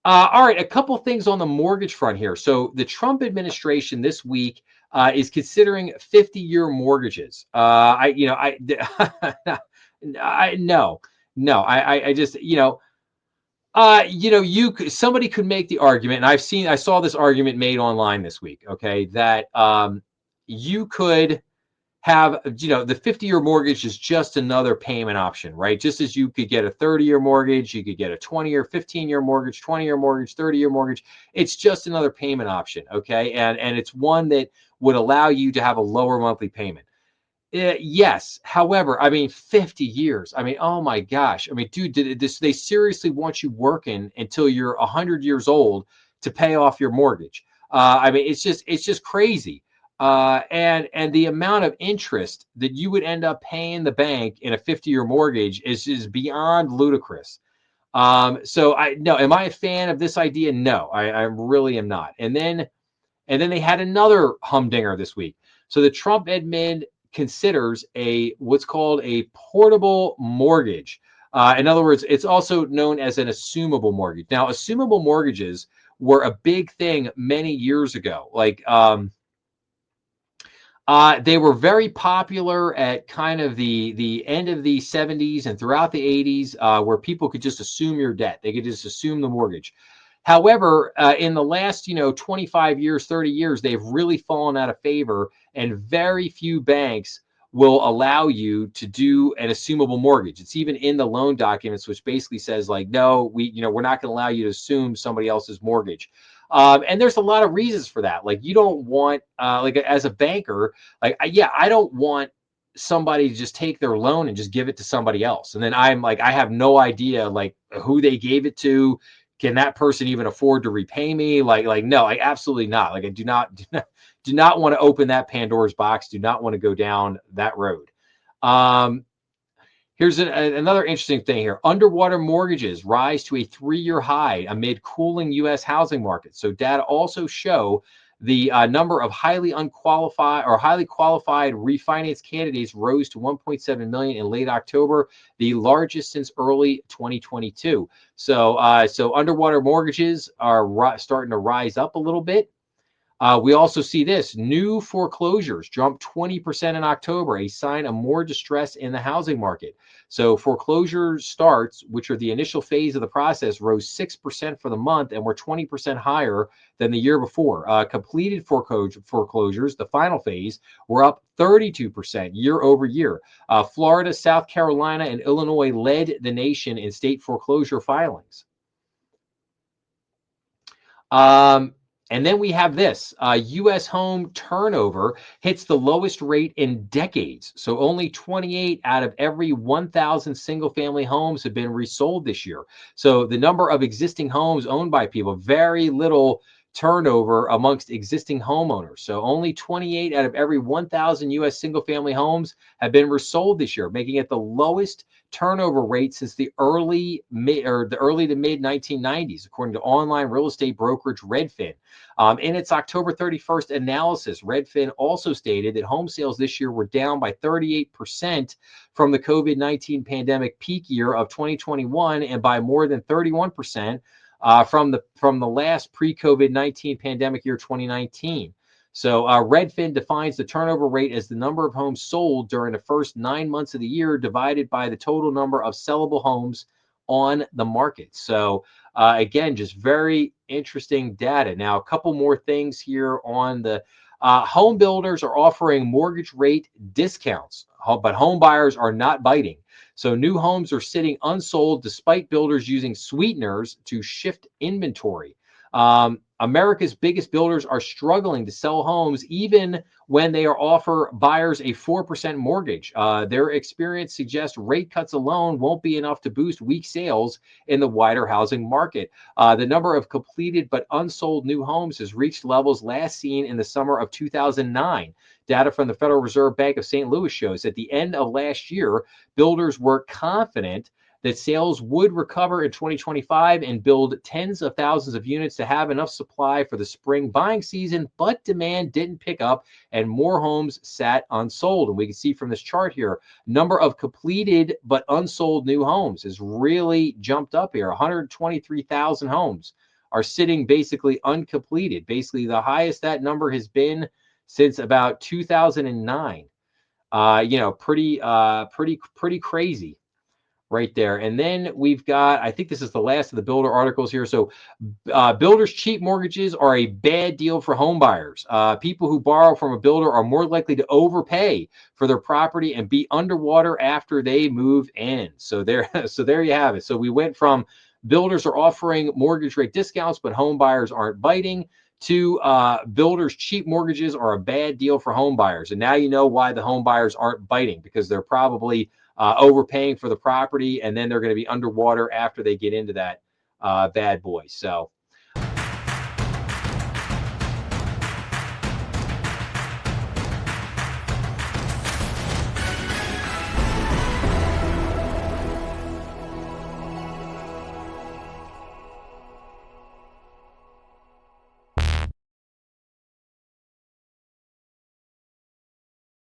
All right, a couple things on the mortgage front here. So the Trump administration this week is considering 50-year mortgages. I no, I just, somebody could make the argument, and I saw this argument made online this week. Okay, that you could have, the 50-year mortgage is just another payment option, right? Just as you could get a 30-year mortgage, you could get a 20-year, 15-year mortgage, 20-year mortgage, 30-year mortgage. It's just another payment option, okay? And it's one that would allow you to have a lower monthly payment. Yes. However, I mean, 50 years. I mean, oh my gosh. I mean, dude, they seriously want you working until you're 100 years old to pay off your mortgage. I mean, it's just crazy. And the amount of interest that you would end up paying the bank in a 50-year mortgage is beyond ludicrous. So I no, am I a fan of this idea? No, I really am not. And then they had another humdinger this week. So the Trump admin considers a what's called a portable mortgage. In other words, it's also known as an assumable mortgage. Now, assumable mortgages were a big thing many years ago. They were very popular at kind of the end of the 70s and throughout the 80s, where people could just assume your debt. They could just assume the mortgage. However, in the last, 25 years, 30 years, they've really fallen out of favor, and very few banks will allow you to do an assumable mortgage. It's even in the loan documents, which basically says like, no, we're not going to allow you to assume somebody else's mortgage. And there's a lot of reasons for that. Like you don't want, like as a banker, I don't want somebody to just take their loan and just give it to somebody else. And then I'm like, I have no idea like who they gave it to. Can that person even afford to repay me? No, like absolutely not. Like I do not want to open that Pandora's box. Do not want to go down that road. Um, Here's another interesting thing here. Underwater mortgages rise to a 3-year high amid cooling U.S. housing market. So data also show the number of highly unqualified or highly qualified refinance candidates rose to 1.7 million in late October, the largest since early 2022. So underwater mortgages are starting to rise up a little bit. We also see this new foreclosures jumped 20% in October, a sign of more distress in the housing market. So foreclosure starts, which are the initial phase of the process, rose 6% for the month and were 20% higher than the year before. Completed foreclosures, the final phase, were up 32% year over year. Florida, South Carolina, and Illinois led the nation in state foreclosure filings. And then we have this, U.S. home turnover hits the lowest rate in decades. So only 28 out of every 1,000 single family homes have been resold this year. So the number of existing homes owned by people, very little turnover amongst existing homeowners. So only 28 out of every 1,000 U.S. single family homes have been resold this year, making it the lowest turnover rate since the early to mid 1990s, according to online real estate brokerage Redfin. In its October 31st analysis, Redfin also stated that home sales this year were down by 38% from the COVID-19 pandemic peak year of 2021 and by more than 31% from the last pre-COVID-19 pandemic year 2019. So Redfin defines the turnover rate as the number of homes sold during the first 9 months of the year divided by the total number of sellable homes on the market. So again, just very interesting data. Now, a couple more things here on the home builders are offering mortgage rate discounts, but home buyers are not biting. So new homes are sitting unsold despite builders using sweeteners to shift inventory. America's biggest builders are struggling to sell homes even when they offer buyers a 4% mortgage. Their experience suggests rate cuts alone won't be enough to boost weak sales in the wider housing market. The number of completed but unsold new homes has reached levels last seen in the summer of 2009. Data from the Federal Reserve Bank of St. Louis shows at the end of last year, builders were confident that sales would recover in 2025 and build tens of thousands of units to have enough supply for the spring buying season, but demand didn't pick up and more homes sat unsold. And we can see from this chart here, number of completed but unsold new homes has really jumped up here, 123,000 homes are sitting basically uncompleted. Basically, the highest that number has been since about 2009. Pretty crazy right there. And then we've got, I think this is the last of the builder articles here. So builders' cheap mortgages are a bad deal for home buyers. People who borrow from a builder are more likely to overpay for their property and be underwater after they move in. So there you have it. So we went from builders are offering mortgage rate discounts, but home buyers aren't biting, to builders' cheap mortgages are a bad deal for home buyers. And now you know why the home buyers aren't biting, because they're probably overpaying for the property, and then they're going to be underwater after they get into that bad boy. So